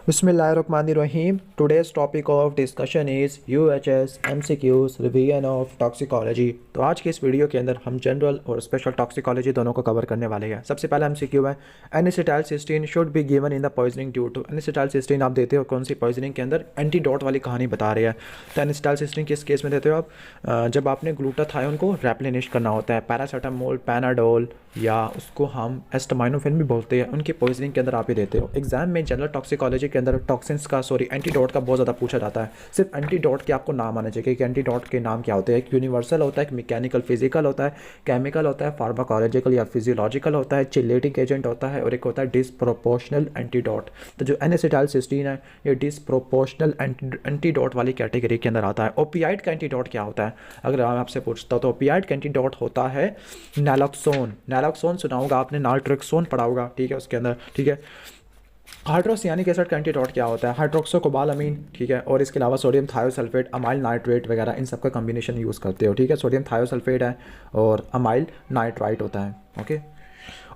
Bismillahirrahmanirrahim. Today's topic of discussion is UHS MCQs Revision of Toxicology. तो आज की इस वीडियो के अंदर हम जनरल और स्पेशल टॉक्सिकोलॉजी दोनों को कवर करने वाले हैं। सबसे पहला MCQ है N acetylcysteine should be given in the poisoning due to. N acetylcysteine आप देते हो कौन सी पॉइजनिंग के अंदर? एंटीडोट वाली कहानी बता रही है। तो एनिसिटाइलसिस्टीन किस केस में देते हो आप? जब आपने ग्लूटाथायोन को रेप्लेनिश करना होता है, पैरासीटामोल, पैनाडोल या उसको हम एस्टामाइनोफेन भी बोलते हैं, उनकी पॉइजनिंग के अंदर आप ही देते हो। एग्जाम में जनरल टॉक्सिकोलॉजी के अंदर टॉक्सिन्स का एंटीडोट का बहुत ज़्यादा पूछा जाता है। सिर्फ एंटीडोट के आपको नाम आना चाहिए कि एंटीडोट के नाम क्या होते हैं। एक यूनिवर्सल होता है, एक मैकेनिकल फिजिकल होता है, केमिकल होता है, फार्माकोलॉजिकल या फिजियोलॉजिकल होता है, चिलेटिक एजेंट होता है, और एक होता है डिसप्रोपोर्शनल एंटीडोट। तो जो एनिसिटाइलसिस्टीन है ये डिसप्रोपोर्शनल एंटीडोट वाली कैटेगरी के अंदर आता है। ओपियाइड का एंटीडोट क्या होता है? अगर मैं आपसे पूछता हूँ तो ओपियाइड का एंटीडोट होता है नैलोक्सोन। नैलोक्सोन सुना होगा आपने, नाल्ट्रेक्सोन पढ़ा होगा, ठीक है, उसके अंदर, ठीक है। हाइड्रोसियानिक एसिड का एंटीडोट क्या होता है? हाइड्रोक्सोकोबालामीन, ठीक है, और इसके अलावा सोडियम थायोसल्फेट, अमाइल नाइट्रेट वगैरह, इन सब का कॉम्बिनेशन यूज़ करते हो, ठीक है। सोडियम थायोसल्फेट है और अमाइल नाइट्राइट होता है, ओके,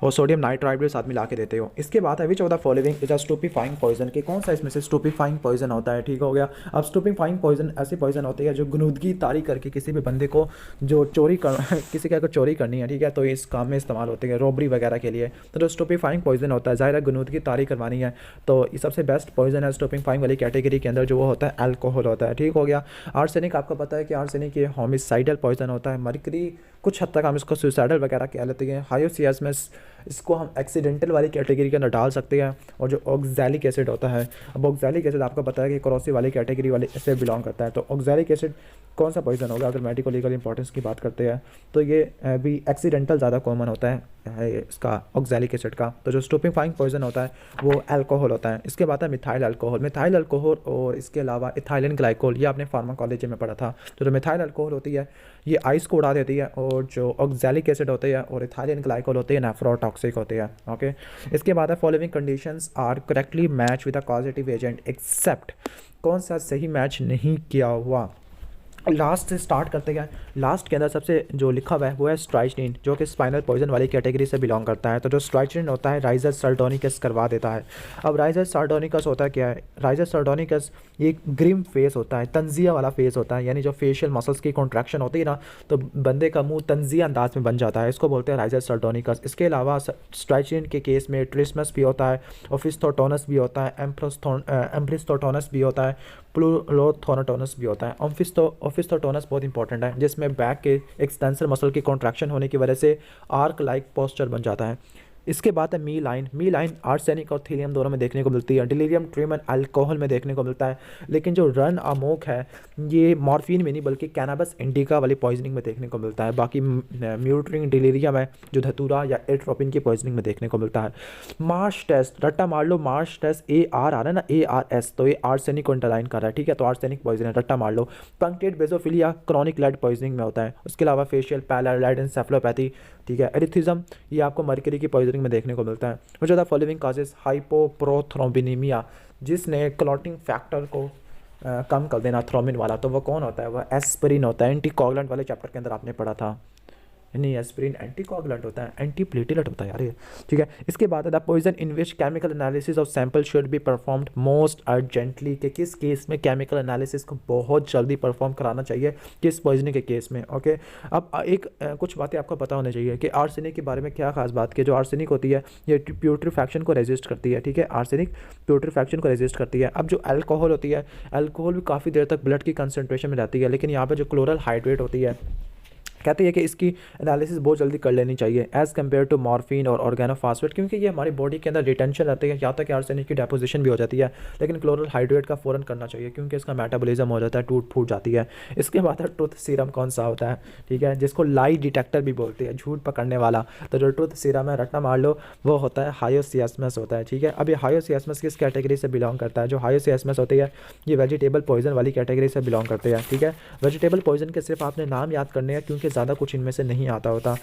और सोडियम नाइट्राइट भी साथ में ला के देते हो। इसके बाद है which of the following is a stupefying poison, कि कौन सा इसमें से स्टूपीफाइंग पॉइजन होता है, ठीक हो गया। अब स्टूपीफाइंग पॉइजन ऐसी पॉइजन होती है जो गुनूदगी तारी करके किसी भी बंदे को जो चोरी कर किसी का अगर चोरी करनी है, ठीक है, तो इस काम में इस्तेमाल होती है, रॉबरी वगैरह के लिए। तो जो स्टूपीफाइंग पॉइजन होता है, ज़ाहिर है गुनूदगी तारी करवानी है, तो ये सबसे बेस्ट पॉइजन है स्टूपीफाइंग वाली कैटेगरी के अंदर, जो वो होता है अल्कोहल होता है, ठीक हो गया। आर्सेनिक आपको पता है कि आर्सेनिक ये होमिसाइडल पॉइजन होता है। मरकरी कुछ हद तक हम इसको सुसाइडल वगैरह कह लेते हैं। हायोसियास्मस इसको हम एक्सीडेंटल वाली कैटेगरी के अंदर डाल सकते हैं। और जो ऑक्सैलिक एसिड होता है, अब ऑक्सैलिक एसिड आपको पता है कि क्रोसिव वाली कैटेगरी वाले से बिलोंग करता है। तो ऑक्सैलिक एसिड कौन सा पॉइजन होगा? अगर मेडिको लीगल इंपॉर्टेंस की बात करते हैं तो ये भी एक्सीडेंटल ज़्यादा कॉमन होता है इसका ऑक्सैलिक एसिड का। तो जो स्टूपीफाइंग पॉइजन होता है वो अल्कोहल होता है। इसके बाद है मिथाइल अल्कोहल। मिथाइल अल्कोहल और इसके अलावा इथाइलिन ग्लाइकोल, ये आपने फार्माकोलॉजी में पढ़ा था। तो जो मिथाइल अल्कोहल होती है ये आइस को उड़ा देती है, और जो ऑक्सैलिक एसिड होते हैं और इथाइलिन ग्लाइकोल होते हैं नेफ्रोटॉक्सिक होते हैं, ओके। इसके बाद है following conditions are correctly match with the causative agent except, कौन सा सही मैच नहीं किया हुआ? लास्ट से स्टार्ट करते हैं। लास्ट के अंदर सबसे जो लिखा हुआ है वो है स्ट्राइचिनिन, जो कि स्पाइनल पॉइजन वाली कैटेगरी से बिलोंग करता है। तो जो स्ट्राइचिनिन होता है राइजस सार्डोनिकस करवा देता है। अब राइजस सार्डोनिकस होता है क्या है? राइजस सार्डोनिकस ये ग्रिम फेस होता है, तंजिया वाला फेस होता है, यानी जो फेशियल मसल्स की कॉन्ट्रैक्शन होती है ना, तो बंदे का मुंह तंजिया अंदाज में बन जाता है, इसको बोलते हैं राइजस सार्डोनिकस। इसके अलावा स्ट्राइचिनिन के केस में ट्रिस्मस भी होता है, ओफिस्थोटोनस भी होता है, एम्ब्रिस्थोटोनस भी होता है, प्लूरोथोनाटोनस भी होता है। ओफिस्थोटोनस बहुत इंपॉर्टेंट है, जिसमें बैक के एक्सटेंसर मसल की कॉन्ट्रैक्शन होने की वजह से आर्क लाइक पोस्चर बन जाता है। इसके बाद है मी लाइन। मी लाइन आर्सेनिक और थीलियम दोनों में देखने को मिलती है। डिलीरियम ट्रेमन अल्कोहल में देखने को मिलता है। लेकिन जो रन अमोक है ये मॉर्फिन में नहीं बल्कि कैनाबस इंडिका वाली पॉइजनिंग में देखने को मिलता है। बाकी म्यूटरिंग डिलीरियम है जो धतूरा या एट्रोपिन की पॉइजनिंग में देखने को मिलता है। मार्श टेस्ट, रट्टा मार लो, मार्श टेस्ट AR आ रहा है ना, ARS, तो ये आर्सेनिक को अंडरलाइन कर रहा है, ठीक है, तो आर्सेनिक पॉइजन है, रट्टा मार लो। पंक्टेड बेजोफिलिया क्रॉनिक लेड पॉइजनिंग में होता है। उसके अलावा फेशियल पैलर लेड एंसेफेलोपैथी, ठीक है, एरिथिज्म ये आपको मर्करी की पॉइजनिंग में देखने को मिलता है। और ज़्यादा फॉलोइंग काजेस हाइपोप्रोथ्रोम्बिनीमिया, जिसने क्लॉटिंग फैक्टर को कम कर देना थ्रोम्बिन वाला, तो वो कौन होता है? वह एस्पिरिन होता है। एंटीकोगुलेंट वाले चैप्टर के अंदर आपने पढ़ा था। नहीं, एस्पिरिन एंटीकोगुलेंट होता है, एंटीप्लेटिलेट होता है यार ये, ठीक है। इसके बाद the poison in which chemical analysis of sample should be performed most urgently, कि किस केस में केमिकल एनालिसिस को बहुत जल्दी परफॉर्म कराना चाहिए, किस पॉइजनिंग के केस में, ओके। अब एक कुछ बातें आपको पता होनी चाहिए कि आर्सेनिक के बारे में क्या खास बात की। जो आर्सेनिक होती है ये प्यूट्रीफैक्शन को रेजिस्ट करती है, ठीक है, आर्सेनिक प्यूट्रीफैक्शन को रेजिस्ट करती है। अब जो अल्कोहल होती है, अल्कोहल भी काफ़ी देर तक ब्लड की कंसनट्रेशन में रहती है, लेकिन यहाँ पर जो क्लोरल हाइड्रेट होती है कहते हैं कि इसकी एनालिसिस बहुत जल्दी कर लेनी चाहिए एज़ कम्पेयर टू मॉर्फिन और ऑर्गेनोफॉस्फेट, क्योंकि ये हमारी बॉडी के अंदर रिटेंशन रहती है, यहाँ तक कि आर्सेनिक की डेपोजिशन भी हो जाती है। लेकिन क्लोरल हाइड्रेट का फ़ौरन करना चाहिए क्योंकि इसका मेटाबॉलिज्म हो जाता है, टूट फूट जाती है। इसके बाद ट्रुथ सीरम कौन सा होता है, ठीक है, जिसको लाई डिटेक्टर भी बोलते हैं, झूठ पकड़ने वाला। तो जो ट्रुथ सीरम है, रट्टा मार लो, वो होता है हायोसियास्मस होता है, ठीक है। अब ये हायोसियास्मस किस कैटेगरी से बिलोंग करता है? जो हायोसियास्मस होती है ये वेजिटेबल पॉइजन वाली कैटेगरी से बिलोंग करते हैं, ठीक है। वेजिटेबल पॉइजन के सिर्फ आपने नाम याद करने हैं क्योंकि ज़्यादा कुछ इनमें से नहीं आता होता।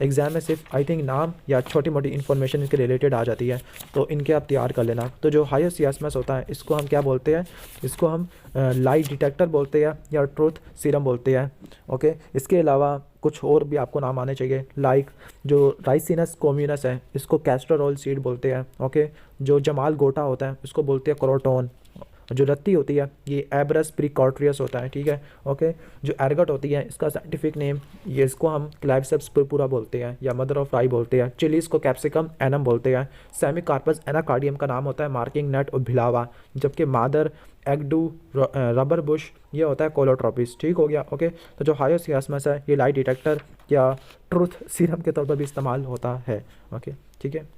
एग्जाम में सिर्फ आई थिंक नाम या छोटी मोटी इन्फॉर्मेशन इसके रिलेटेड आ जाती है, तो इनके आप तैयार कर लेना। तो जो हायोसियास्मस होता है इसको हम क्या बोलते हैं? इसको हम लाई डिटेक्टर बोलते हैं या ट्रुथ सीरम बोलते हैं, ओके। इसके अलावा कुछ और भी आपको नाम आने चाहिए, लाइक जो राइसिनस कॉम्यूनस है इसको कैस्टरऑल सीड बोलते हैं, ओके। जो जमाल गोटा होता है उसको बोलते हैं क्रोटोन। जो रत्ती होती है ये एब्रस प्रिकॉर्ट्रियस होता है, ठीक है, ओके। जो एरगट होती है इसका साइंटिफिक नेम, ये इसको हम क्लाइसेप्स पुरपुरा बोलते हैं या मदर ऑफ फ्लाई बोलते हैं। चिलीज को कैप्सिकम एनम बोलते हैं। सेमिकार्पस एनाकार्डियम का नाम होता है मार्किंग नट और भिलावा, जबकि मादर एगडू रबर बुश ये होता है कोलोट्रोपिस, ठीक हो गया, ओके। तो जो हायोसियास्मस है ये लाइट डिटेक्टर या ट्रूथ सीरम के तौर पर भी इस्तेमाल होता है, ओके, ठीक है।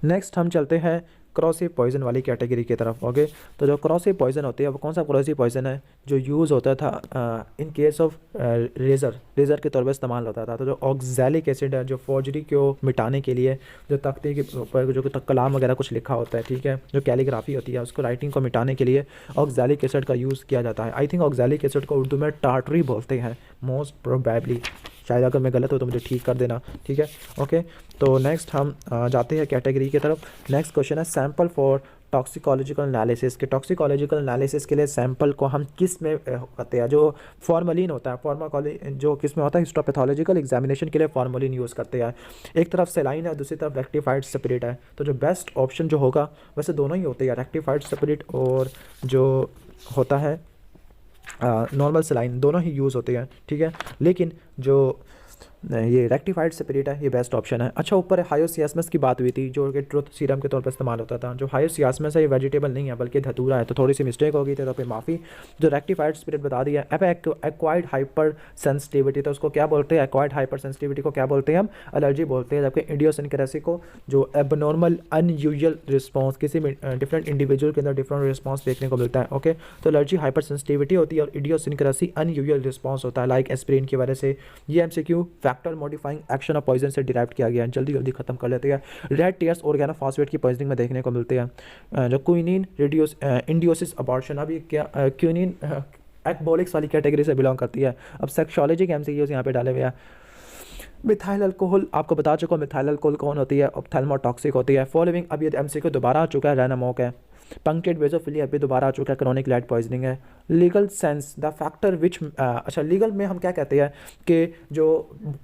नेक्स्ट हम चलते हैं क्रॉसिव पॉइजन वाली कैटेगरी की तरफ, ओके। तो जो क्रॉसिव पॉइजन होती है वो कौन सा क्रॉसिव पॉइजन है जो यूज़ होता था इन केस ऑफ रेज़र के तौर पर इस्तेमाल होता था। तो जो ऑक्सैलिक एसिड है जो फौजरी को मिटाने के लिए, जो तख्ते के ऊपर जो कलाम वगैरह कुछ लिखा होता है, ठीक है, जो कैलीग्राफी होती है उसको राइटिंग को मिटाने के लिए ऑक्सैलिक एसिड का यूज़ किया जाता है। आई थिंक ऑक्सैलिक एसिड को उर्दू में टार्टरी बोलते हैं मोस्ट प्रोबेबली, शायद अगर मैं गलत हो तो मुझे ठीक कर देना, ठीक है, ओके। तो नेक्स्ट हम जाते हैं कैटेगरी की तरफ। नेक्स्ट क्वेश्चन है सैंपल फॉर टॉक्सिकोलॉजिकल एनालिसिस के टॉक्सिकोलॉजिकल एनालिसिस के लिए सैंपल को हम किस में करते हैं। जो फॉर्मलिन होता है फार्माकोलॉजी जो किस में होता है हिस्टोपैथोलॉजिकल एग्जामिनेशन के लिए फॉर्मलिन यूज़ करते हैं। एक तरफ सेलाइन है दूसरी तरफ रेक्टिफाइड स्पिरिट है। तो जो बेस्ट ऑप्शन जो होगा, वैसे दोनों ही होते हैं, रेक्टिफाइड स्पिरिट और जो होता है नॉर्मल सेलाइन, दोनों ही यूज़ होते हैं, ठीक है। लेकिन जो ये रेक्टिफाइड स्पिरिट है ये बेस्ट ऑप्शन है। अच्छा, ऊपर हायोसियास्मस की बात हुई थी जो कि ट्रुथ सीरम के तौर पर इस्तेमाल होता था। जो हायोसियास्मस है ये वेजिटेबल नहीं है बल्कि धतूरा है, तो थोड़ी सी मिस्टेक हो गई थी, तो फिर माफ़ी। जो रेक्टिफाइड स्पिरिट बता दिया एक्वायर्ड हाइपर सेंसिटिविटी, तो उसको क्या बोलते हैं, एक्वायर्ड हाइपर सेंसिटिविटी को क्या बोलते हैं हम, एलर्जी बोलते हैं। जबकि इडियोसिनक्रेसी को जो एबनॉर्मल अनयूजुअल रिस्पॉन्स, किसी में डिफरेंट इंडिविजुअल के अंदर डिफरेंट रिस्पॉन्स देखने को मिलता है, ओके। तो एलर्जी हाइपर सेंसिटिविटी होती है और इडियोसिनक्रेसी अनयूजुअल रिस्पॉन्स होता है, लाइक एस्पिरिन की वजह से। ये MCQ factor modifying action of poison से डिराइव किया गया है। जल्दी जल्दी खत्म कर लेते हैं। रेड टीयर्स ऑर्गेनोफॉस्फेट की पॉइजनिंग में देखने को मिलते हैं। जो क्विनिन रिड्यूस इंडियोसिस अबॉर्शन, अभी क्या क्विनिन एक्बोलिक्स वाली कैटेगरी से बिलोंग करती है। अब सेक्सोलॉजी के एमसीक्यूज यहाँ पे डाले हुए हैं। मिथाइल अल्कोहल आपको बता चुका हूँ, मिथाइल अल्कोहल कौन होती है, ऑप्थेल्मोटॉक्सिक होती है। फॉलोइंग, अब ये एमसीक्यू दोबारा आ चुका है, रैनामोक है। पंक्टेड बेजोफिलिया अभी दोबारा आ चुका है, क्रॉनिक लाइट पॉइजनिंग है। लीगल सेंस द फैक्टर विच, अच्छा लीगल में हम क्या कहते हैं कि जो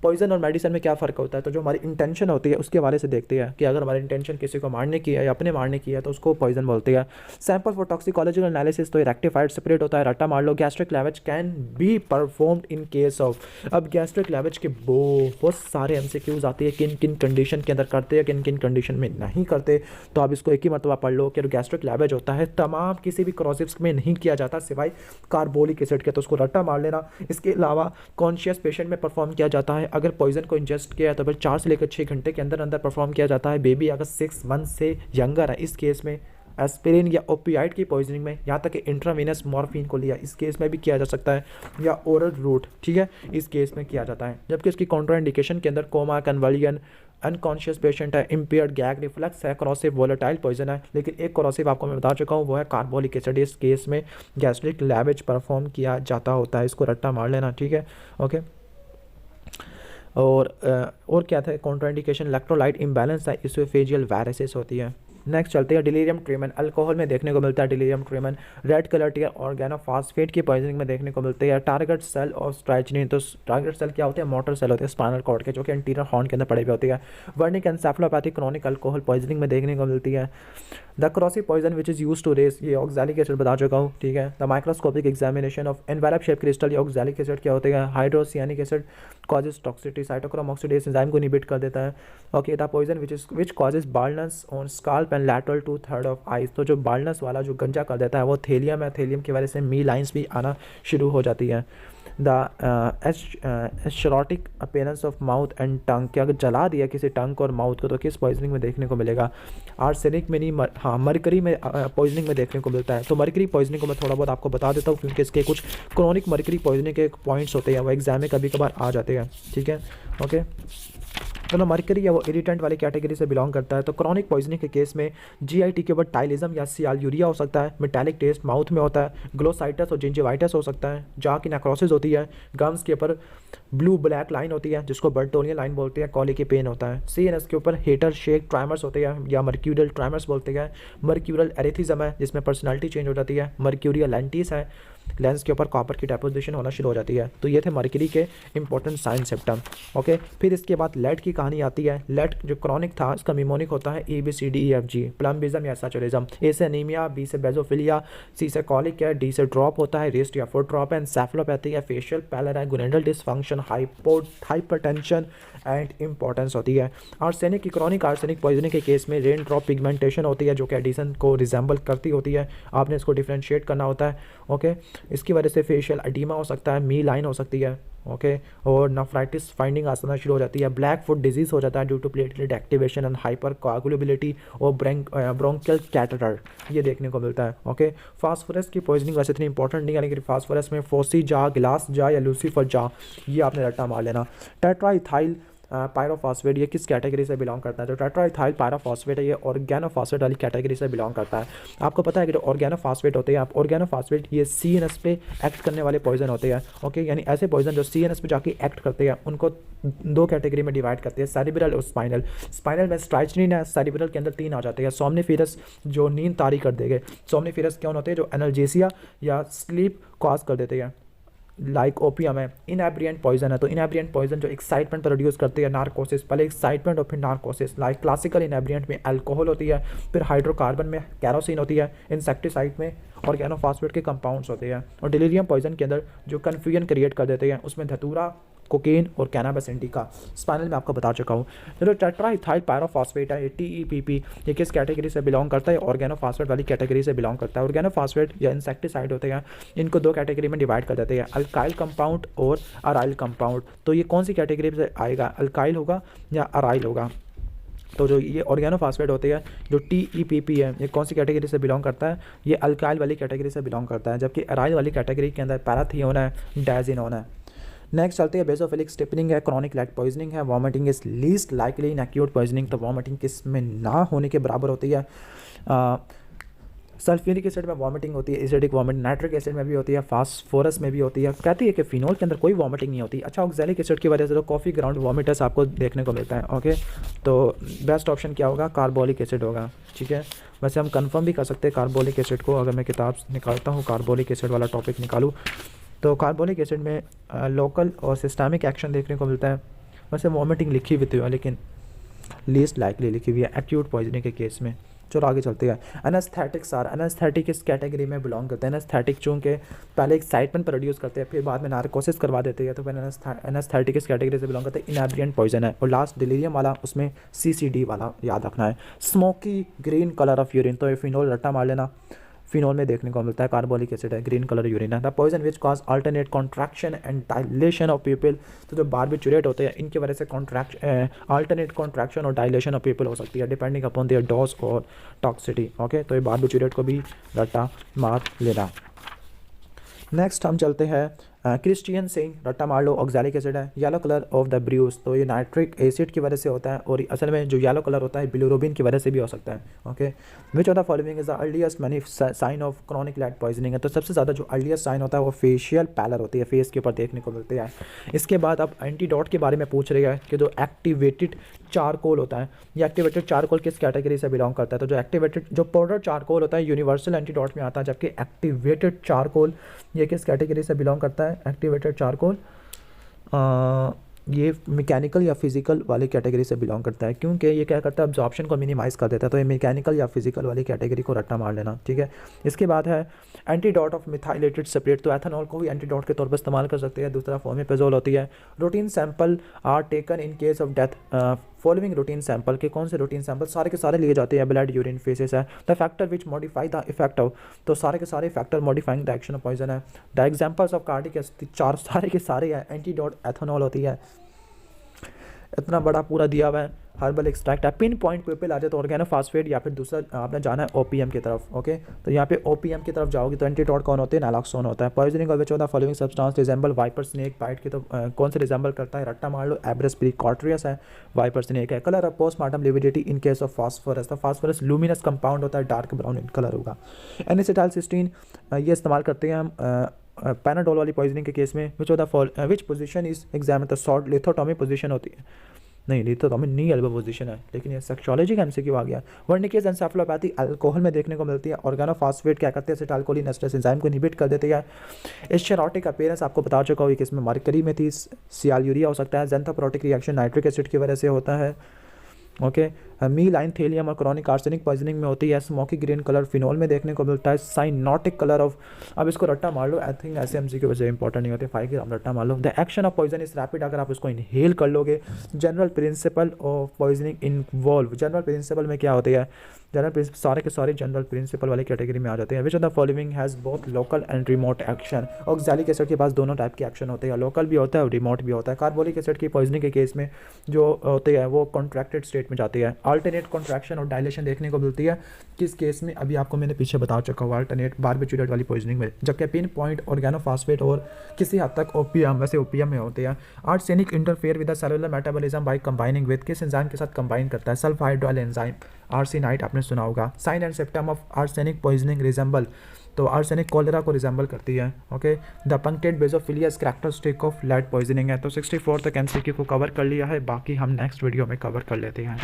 पॉइजन और मेडिसिन में क्या फ़र्क होता है, तो जो हमारी इंटेंशन होती है उसके हवाले से देखते हैं कि अगर हमारी इंटेंशन किसी को मारने की है या अपने मारने की है तो उसको पॉइजन बोलते हैं। सैंपल फॉर टॉक्सिकोलॉजिकल एनालिसिस, तो ये रेक्टिफाइड स्पिरिट होता है, रट्टा मार लो। Gastric lavage can be performed in case of, अब गैस्ट्रिक लैवेज के बहुत सारे एमसीक्यूज आते हैं, किन किन कंडीशन के अंदर करते हैं, किन किन कंडीशन में नहीं करते। तो आप इसको एक ही मरतबा पढ़ लो कि गैस्ट्रिक लैवेज होता है तमाम किसी भी क्रॉसिव्स में नहीं किया जाता सिवाय कार्बोलिक एसिड के, तो उसको रट्टा मार लेना। इसके अलावा कॉन्शियस पेशेंट में परफॉर्म किया जाता है। अगर पॉइजन को इंजेस्ट किया है तो फिर 4 से लेकर 6 घंटे के अंदर अंदर परफॉर्म किया जाता है। बेबी अगर 6 मंथ से यंगर है, इस केस में एस्पिरिन या ओपियाइड की पॉइजनिंग में, यहाँ तक कि इंट्रावेनस मॉर्फिन को लिया, इस केस में भी किया जा सकता है, या ओरल रूट, ठीक है, इस केस में किया जाता है। जबकि इसकी कॉन्ट्राइंडिकेशन के अंदर कोमा, कन्वलियन, अनकॉन्शियस पेशेंट है, इम्पेयर्ड गैग रिफ्लेक्स है, क्रॉसिव वोलेटाइल पॉइजन है। लेकिन एक क्रॉसिव आपको मैं बता चुका हूँ वो है कार्बोलिक एसिड। इस केस में गैस्ट्रिक लैवेज परफॉर्म किया जाता होता है, इसको रट्टा मार लेना, ठीक है, ओके। और क्या था कॉन्ट्राइंडिकेशन, इलेक्ट्रोलाइट इम्बैलेंस है, इसोफेजियल वायरसेस होती है। नेक्स्ट चलते हैं डिलीरियम ट्रीमन, अल्कोहल में देखने को मिलता है delirium tremens. Red colour tear organophosphate की पॉइजनिंग में देखने को मिलते हैं। टारगेट सेल ऑफ स्ट्राइचनिन, तो टारगेट सेल क्या होते हैं, मोटर सेल होते हैं स्पाइनल कॉर्ड के, जो कि एंटीरियर हॉर्न के अंदर पड़े हुए होती है। Wernicke encephalopathy chronic alcohol poisoning में देखने को मिलती है। The corrosive poison which is use to race, ये ऑक्सैलिक एसिड बता चुका हूँ, ठीक है। The microscopic examination of envelope shape crystal, ये ऑक्सैलिक एसिड क्या होते हैं, hydrocyanic acid causes toxicity, cytochrome oxidase enzyme को इनहिबिट कर देता है, okay. The poison which causes baldness on scalp and lateral two third of eyes, तो जो बाल्डनेस वाला जो गंजा कर देता है वो थेलियम है, थेलियम की वजह से मी लाइन्स भी आना शुरू हो जाती है। The escharotic appearance of mouth and tongue, कि अगर जला दिया किसी टंग को और माउथ को तो किस पॉइजनिंग में देखने को मिलेगा। आर्सेनिक में नहीं, हाँ मरकरी में पॉइजनिंग में देखने को मिलता है। तो मरकरी पॉइजनिंग को मैं थोड़ा बहुत आपको बता देता हूँ क्योंकि इसके कुछ क्रॉनिक मरकरी पॉइजनिंग के पॉइंट्स होते हैं, वो एग्जाम में कभी कभार आ जाते हैं, ठीक है, ओके। चलो मरकरी या वो इरिटेंट वाली कैटेगरी से बिलोंग करता है। तो क्रॉनिक पॉइजनिंग के केस में जीआईटी के ऊपर टाइलिज्म या सियालयूरिया हो सकता है, मेटालिक टेस्ट माउथ में होता है, ग्लोसाइटस और जिंजिवाइटिस हो सकता है, जहाँ की नेक्रोसिस होती है, गम्स के ऊपर ब्लू ब्लैक लाइन होती है जिसको बर्टोनियन लाइन बोलते हैं, कॉली की पेन होता है। सीएनएस के ऊपर हेटर शेक ट्राइमर्स होते हैं या मर्क्यूरियल ट्राइमर्स बोलते हैं। मर्क्यूरियल एरिथिज्म है जिसमें पर्सनालिटी चेंज हो जाती है। मर्क्यूरियल लेंटिस है लेंस के ऊपर कॉपर की डेपोजिशन होना शुरू हो जाती है। तो ये थे मर्करी के इंपॉर्टेंट साइन सिम्टम। ओके, फिर इसके बाद लेड की कहानी आती है। लेड जो क्रॉनिक था इसका निमोनिक होता है ABCDEFG, प्लम्बिज्म या सैचुरिज्म, ए से एनीमिया, बी से बेजोफिलिया, सी से कॉलिक है, डी से ड्रॉप होता है, रिस्ट या फुट ड्रॉप है, एंसेफेलोपैथी है, फेशियल पैलर है, gonadal dysfunction, hypertension and importance होती है। आर्सेनिक की क्रॉनिक आर्सेनिक पॉइजनिंग के केस में रेन ड्रॉप पिगमेंटेशन होती है जो कि एडिसन को रिजेंबल करती होती है। आपने इसको डिफ्रेंशिएट करना होता है। ओके, इसकी वजह से फेशियल एडिमा हो सकता है, मी लाइन हो सकती है। ओके, और नफ्राइटिस फाइंडिंग आना शुरू हो जाती है। ब्लैक फुट डिजीज हो जाता है due to platelet activation and hyper coagulability और ब्रोंकियल कैथेटर, ये देखने को मिलता है। ओके, फास्फोरस की पॉइजनिंग वैसे इतनी इंपॉर्टेंट नहीं है, लेकिन फास्फोरस में फोसी जा, गिलास जा या लूसीफर जा, ये आपने रट्टा मार लेना। टेट्राइथाइल पायरोफॉस्फेट ये किस कैटेगरी से बिलोंग करता है? जो टेट्राइथाइल पायरोफॉस्फेट है ये ऑर्गेनोफॉस्फेट वाली कैटेगरी से बिलोंग करता है। आपको पता है कि जो ऑर्गेनोफॉस्फेट होते हैं, आप ऑर्गेनोफॉस्फेट ये CNS पे एक्ट करने वाले पॉइजन होते हैं। ओके, यानी ऐसे पॉइजन जो CNS पे जाके एक्ट करते हैं उनको दो कैटेगरी में डिवाइड करते हैं, सेरिब्रल और स्पाइनल। स्पाइनल में स्ट्राइचनिन है, सेरिब्रल के अंदर 3 आ जाते हैं। सोमनिफेरस जो नींद तारी कर देंगे, सोमनिफेरस कौन होते हैं? जो एनाल्जेसिया या स्लीप कॉज कर देते हैं, लाइक ओपियम है। इनएब्रिएंट पॉइजन है, तो इनएब्रिएंट पॉइजन जो एक्साइटमेंट प्रोड्यूस करते हैं, नार्कोसिस, पहले एक्साइटमेंट और फिर नार्कोसिस। लाइक क्लासिकल इनएब्रिएंट में अल्कोहल होती है, फिर हाइड्रोकार्बन में कैरोसिन होती है, इंसेक्टिसाइड में ऑर्गेनोफॉस्फेट के कंपाउंड्स होते हैं। और डिलीरियम पॉइजन के अंदर जो कन्फ्यूजन क्रिएट कर देते हैं उसमें धतूरा, कोकेन और कैनाबिस इंडिका। स्पाइनल में आपको बता चुका हूँ। जो टेट्राइथाइल पायरोफॉस्फेट है, ये TEPP, ये किस कैटेगरी से बिलोंग करता है? ऑर्गेनोफॉस्फेट वाली कैटेगरी से बिलोंग करता है। ऑर्गेनोफॉस्फेट या इंसेक्टिसाइड होते हैं, इनको 2 कैटेगरी में डिवाइड कर देते हैं, अल्काइल कंपाउंड और अराइल कंपाउंड। तो ये कौन सी कैटेगरी से आएगा? अल्काइल होगा या अराइल होगा? तो जो ये ऑर्गेनोफॉस्फेट होते हैं, जो TEPP है, ये कौन सी कैटेगरी से बिलोंग करता है? ये अल्काइल वाली कैटेगरी से बिलोंग करता है। जबकि अराइल वाली कैटेगरी के अंदर पैराथियोन है, डायजिनोन है। नेक्स्ट चलते हैं, बेसोफिलिक स्टिफनिंग है, क्रॉनिक लेड पॉइजनिंग है, vomiting is least likely in acute poisoning. तो वॉमिटिंग किस में ना होने के बराबर होती है? सल्फ्यूरिक एसिड में वॉमिटिंग होती है, एसिडिक वॉमिटिंग, नाइट्रिक एसिड में भी होती है, फास्फोरस में भी होती है। कहती है कि फिनोल के अंदर कोई वॉमिटिंग नहीं होती। अच्छा, ऑक्सैलिक एसिड की वजह से तो कॉफ़ी ग्राउंड वॉमिटर्स आपको देखने को मिलता है। ओके, तो बेस्ट ऑप्शन क्या होगा? कार्बोलिक एसिड होगा। ठीक है, वैसे हम कंफर्म भी कर सकते हैं कार्बोलिक एसिड को। अगर मैं किताब निकालता हूँ, कार्बोलिक एसिड वाला टॉपिक निकालूँ, तो कार्बोलिक एसिड में लोकल और सिस्टमिक एक्शन देखने को मिलता है। वैसे वॉमिटिंग लिखी हुई है लेकिन लीस्ट लाइकली लिखी हुई है एक्यूट पॉइजनिंग के केस में। चलो आगे चलते हैं। एनेस्थेटिक्स आर, एनेस्थेटिक इस कैटेगरी में बिलोंग करते हैं। एनेस्थेटिक चूँकि पहले एक्साइटमेंट प्रोड्यूस करते हैं, फिर बाद में नार्कोसिस करवा देते हैं, तो फिर एनेस्थेटिक इस कैटेगरी से बिलोंग करते हैं। इनएब्रिएंट पॉइजन है। और लास्ट डिलीरियम वाला, उसमें CCD वाला याद रखना है। Smoky green colour of urine, तो ये फिनोल रट्टा मार लेना। फिनोल में देखने को मिलता है, कार्बोलिक एसिड है, ग्रीन कलर यूरिन है। The poison which cause alternate contraction and dilation of pupil, तो जो बारबिचुरेट होते हैं इनकी वजह से अल्टरनेट कॉन्ट्रैक्शन और डायलेशन ऑफ पीपल हो सकती है डिपेंडिंग अपॉन देयर डोज और टॉक्सिटी। ओके, तो ये बारबिचुरेट को भी रट्टा मार लेना। नेक्स्ट हम चलते हैं क्रिस्टियन सिंह, रट्टा मार लो, ऑक्सैलिक एसिड है। Yellow colour of the Bruce, तो ये नाइट्रिक एसिड की वजह से होता है, और असल में जो येलो कलर होता है बिलिरुबिन की वजह से भी हो सकता है। Okay, which of the following is the earliest many sign of chronic lead poisoning है? तो सबसे ज़्यादा जो अर्लीस्ट साइन होता है वो फेशियल पैलर होती है, फेस के ऊपर देखने को मिलती है। इसके बाद अब एंटीडोट के बारे में पूछ रही है कि जो एक्टिवेटेड चारकोल होता है, ये एक्टिवेटेड चारकोल किस कैटेगरी से बिलोंग करता है? तो जो एक्टिवेटेड जो पाउडर चारकोल होता है यूनिवर्सल एंटीडोट में आता है, जबकि एक्टिवेटेड चारकोल ये किस कैटेगरी से बिलोंग करता है? एक्टिवेटेड चारकोल ये मैकेनिकल या फिजिकल वाली कैटेगरी से बिलोंग करता है, क्योंकि ये क्या करता है? अब्जॉर्प्शन को मिनिमाइज़ कर देता है। तो ये मैकेनिकल या फिजिकल वाली कैटेगरी को रट्टा मार लेना। ठीक है, इसके बाद है एंटीडोट ऑफ मिथाइलेटेड सेपरेट, तो एथेनॉल को भी एंटीडोट के तौर पर इस्तेमाल कर सकते हैं। दूसरा फॉर्मिपेजोल होती है। Routine sample are taken in case of death, following routine sample के कौन से रूटीन सैंपल? सारे के सारे लिए जाते हैं। ब्लड, यूरिन, फेसेस है। The factor which modify the effect of, तो सारे के सारे factor modifying the action of poison है। द एग्जांपल्स ऑफ कार्डिक, चार सारे के सारे है। एंटीडोट एथेनॉल होती है। इतना बड़ा पूरा दिया हुआ है। हर्बल एक्सट्रैक्ट है। पिन पॉइंट पीपल आ जाए तो ऑर्गेनोफॉस्फेट, या फिर दूसरा आपने जाना है ओपीएम की तरफ। ओके, तो यहाँ पे ओपीएम की तरफ जाओगे तो एंटीडोट कौन होते हैं? नैलॉक्सोन होता है। Poisoning of which of the following substance resemble viper snake bite की, तो कौन से रिजेंबल करता है? रट्टा मार लो, एब्रस प्रीकॉर्ट्रियस है, वाइपर स्नेक है। Colour of postmortem lividity in case of phosphorus, तो फास्फोरस लूमिनस कंपाउंड होता है, डार्क ब्राउन इन कलर होगा। एनिसिटाइलसिस्टीन ये इस्तेमाल करते हैं हम पैनाडोल वाली पॉइजनिंग के केस में। विच of the which position is examine, तो शॉर्ट लिथोटॉमी पोजीशन होती है। नहीं, लिथोटॉमी नी एल्बो पोजीशन है, लेकिन ये सेक्सोलॉजी का एमसीक्यू आ गया। वर्निकेज एन्सेफलोपैथी अल्कोहल में देखने को मिलती है। ऑर्गेनोफॉस्फेट क्या करते हैं, एसिटाइलकोलिन एस्टरेज एंजाइम को इनहिबिट कर देते हैं। एस्चेरोटिक अपीयरेंस आपको बता चुका हूँ कि इसमें मरकरी में थी, सियालयूरिया हो सकता है। जेंथोप्रोटिक रिएक्शन नाइट्रिक एसिड की वजह से होता है। ओके, मीलाइन थेलियम और क्रॉनिक आर्सेनिक पॉइजनिंग में होती है। स्मोकी ग्रीन कलर फिनोल में देखने को मिलता है। साइनोटिक कलर ऑफ, अब इसको रट्टा मार लो, आई थिंक ऐसे एमसीक्यू वैसे इंपॉर्टेंट नहीं होते, 5 ग्राम रट्टा मार लो। The action of poison is rapid, अगर आप उसको इनहेल कर लोगे। General principle of poisoning involve, general principle में क्या होती है, जनरल प्रिंसिपल सारे के सारे जनरल प्रिंसिपल वाली कैटेगरी में आ जाते हैं। विच of the following has both local and remote action. Oxalic acid के पास दोनों टाइप के एक्शन होते हैं, लोकल भी होता है और रिमोट भी होता है। कार्बोलिक एसिड की पॉइजनिंग के केस में जो होती है वो कॉन्ट्रैक्टेड स्टेट में जाती है। अल्टरनेट कॉन्ट्रैक्शन और डायलेशन देखने को मिलती है किस केस में, अभी आपको मैंने पीछे बता चुका हूँ, अल्टरनेट बारबिट्यूरेट वाली पॉइजनिंग में। जबकि पिन पॉइंट ऑर्गेनोफॉस्फेट और किसी हद तक ओपीएम, वैसे ओपीएम में होते हैं। Arsenic interfere with the cellular metabolism by combining with, किस एंजाइम के साथ कंबाइन करता है, सल्फा हाइड्रोल एंजाइम, आर्सेनाइट आपने सुना होगा। Sign and symptom of arsenic poisoning resemble, तो आर्सेनिक कॉलेरा को रिजेंबल करती है। Okay, the punctate basophilia characteristic of lead poisoning है। तो 64 तक एमसीक्यू को कवर कर लिया है, बाकी हम नेक्स्ट वीडियो में कवर कर लेते हैं।